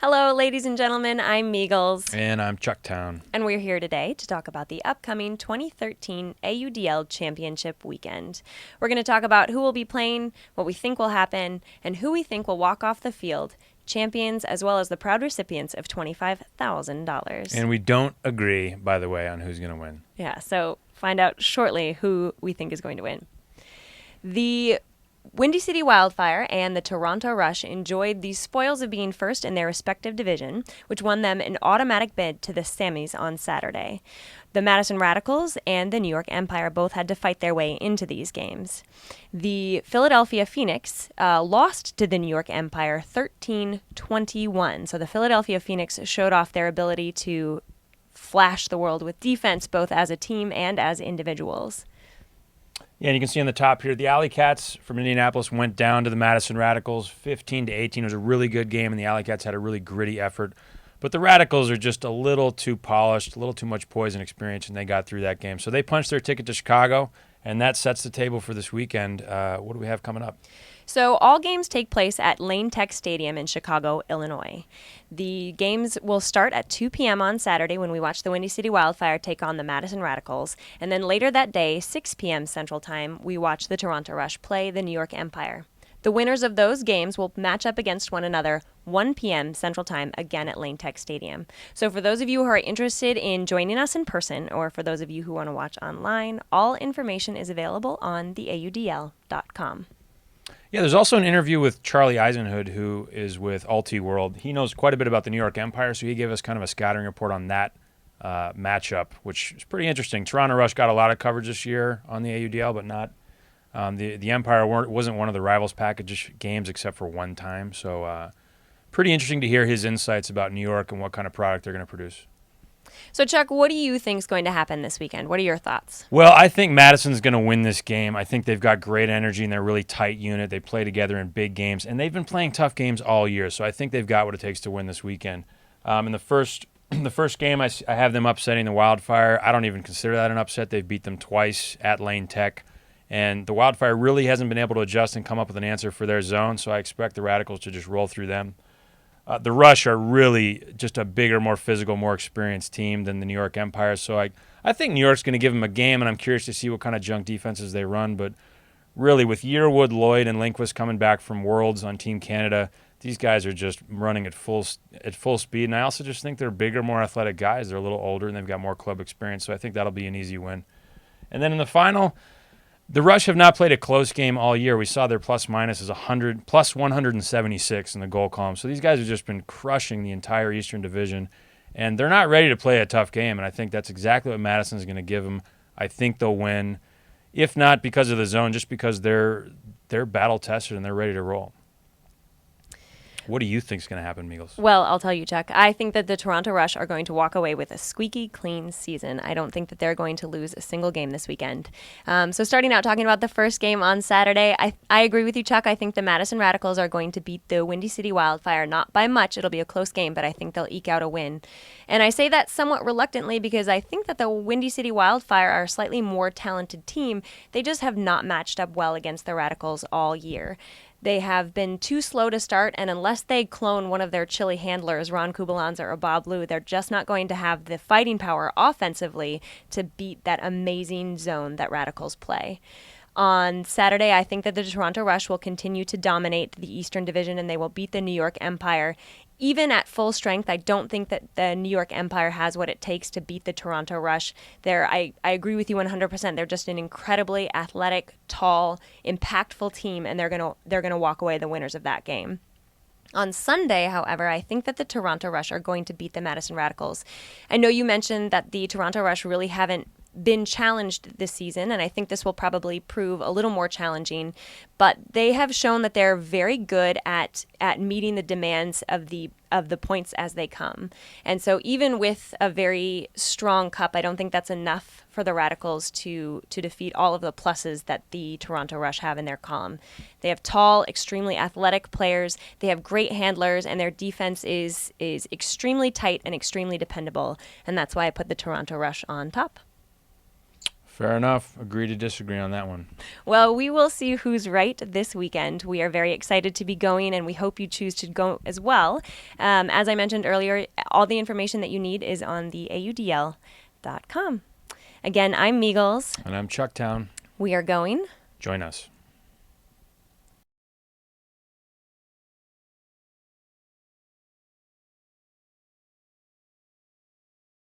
Hello, ladies and gentlemen. I'm Meagles. And I'm Chucktown. And we're here today to talk about the upcoming 2013 AUDL Championship weekend. We're going to talk about who will be playing, what we think will happen, and who we think will walk off the field, champions as well as the proud recipients of $25,000. And we don't agree, by the way, on who's going to win. Yeah, so find out shortly who we think is going to win. The Windy City Wildfire and the Toronto Rush enjoyed the spoils of being first in their respective division, which won them an automatic bid to the semis on Saturday. The Madison Radicals and the New York Empire both had to fight their way into these games. The Philadelphia Phoenix lost to the New York Empire 13-21, so the Philadelphia Phoenix showed off their ability to flash the world with defense both as a team and as individuals. Yeah, and you can see on the top here, the Alley Cats from Indianapolis went down to the Madison Radicals 15-18. It was a really good game, and the Alley Cats had a really gritty effort. But the Radicals are just a little too polished, a little too much poise and experience, and they got through that game. So they punched their ticket to Chicago, and that sets the table for this weekend. What do we have coming up? So all games take place at Lane Tech Stadium in Chicago, Illinois. The games will start at 2 p.m. on Saturday when we watch the Windy City Wildfire take on the Madison Radicals. And then later that day, 6 p.m. Central Time, we watch the Toronto Rush play the New York Empire. The winners of those games will match up against one another 1 p.m. Central Time, again at Lane Tech Stadium. So for those of you who are interested in joining us in person, or for those of you who want to watch online, all information is available on theaudl.com. Yeah, there's also an interview with Charlie Eisenhood, who is with Ulti World. He knows quite a bit about the New York Empire, so he gave us kind of a scattering report on that matchup, which is pretty interesting. Toronto Rush got a lot of coverage this year on the AUDL, but not the Empire wasn't one of the rivals package games except for one time. So pretty interesting to hear his insights about New York and what kind of product they're going to produce. So, Chuck, what do you think is going to happen this weekend? What are your thoughts? Well, I think Madison's going to win this game. I think they've got great energy and they're a really tight unit. They play together in big games, and they've been playing tough games all year. So I think they've got what it takes to win this weekend. In the first game, I have them upsetting the Wildfire. I don't even consider that an upset. They've beat them twice at Lane Tech. And the Wildfire really hasn't been able to adjust and come up with an answer for their zone, so I expect the Radicals to just roll through them. The Rush are really just a bigger, more physical, more experienced team than the New York Empire. So I think New York's going to give them a game, and I'm curious to see what kind of junk defenses they run. But really, with Yearwood, Lloyd, and Lindquist coming back from Worlds on Team Canada, these guys are just running at full speed. And I also just think they're bigger, more athletic guys. They're a little older, and they've got more club experience. So I think that'll be an easy win. And then in the final, the Rush have not played a close game all year. We saw their plus-minus is 100, plus 176 in the goal column. So these guys have just been crushing the entire Eastern Division, and they're not ready to play a tough game, and I think that's exactly what Madison's going to give them. I think they'll win, if not because of the zone, just because they're battle-tested and they're ready to roll. What do you think is going to happen, Meagles? Well, I'll tell you, Chuck. I think that the Toronto Rush are going to walk away with a squeaky clean season. I don't think that they're going to lose a single game this weekend. So starting out talking about the first game on Saturday, I agree with you, Chuck. I think the Madison Radicals are going to beat the Windy City Wildfire. Not by much. It'll be a close game, but I think they'll eke out a win. And I say that somewhat reluctantly because I think that the Windy City Wildfire are a slightly more talented team. They just have not matched up well against the Radicals all year. They have been too slow to start, and unless they clone one of their chilly handlers, Ron Kubalanza or Bob Lou, they're just not going to have the fighting power offensively to beat that amazing zone that Radicals play. On Saturday, I think that the Toronto Rush will continue to dominate the Eastern Division, and they will beat the New York Empire. Even at full strength, I don't think that the New York Empire has what it takes to beat the Toronto Rush. I agree with you 100%. They're just an incredibly athletic, tall, impactful team, and they're gonna walk away the winners of that game. On Sunday, however, I think that the Toronto Rush are going to beat the Madison Radicals. I know you mentioned that the Toronto Rush really haven't been challenged this season, and I think this will probably prove a little more challenging, but they have shown that they're very good at meeting the demands of the points as they come. And so even with a very strong cup, I don't think that's enough for the Radicals to defeat all of the pluses that the Toronto Rush have in their column. They have tall, extremely athletic players, they have great handlers, and their defense is extremely tight and extremely dependable, and that's why I put the Toronto Rush on top. Fair enough. Agree to disagree on that one. Well, we will see who's right this weekend. We are very excited to be going, and we hope you choose to go as well. As I mentioned earlier, all the information that you need is on the AUDL.com. Again, I'm Meagles. And I'm Chucktown. We are going. Join us.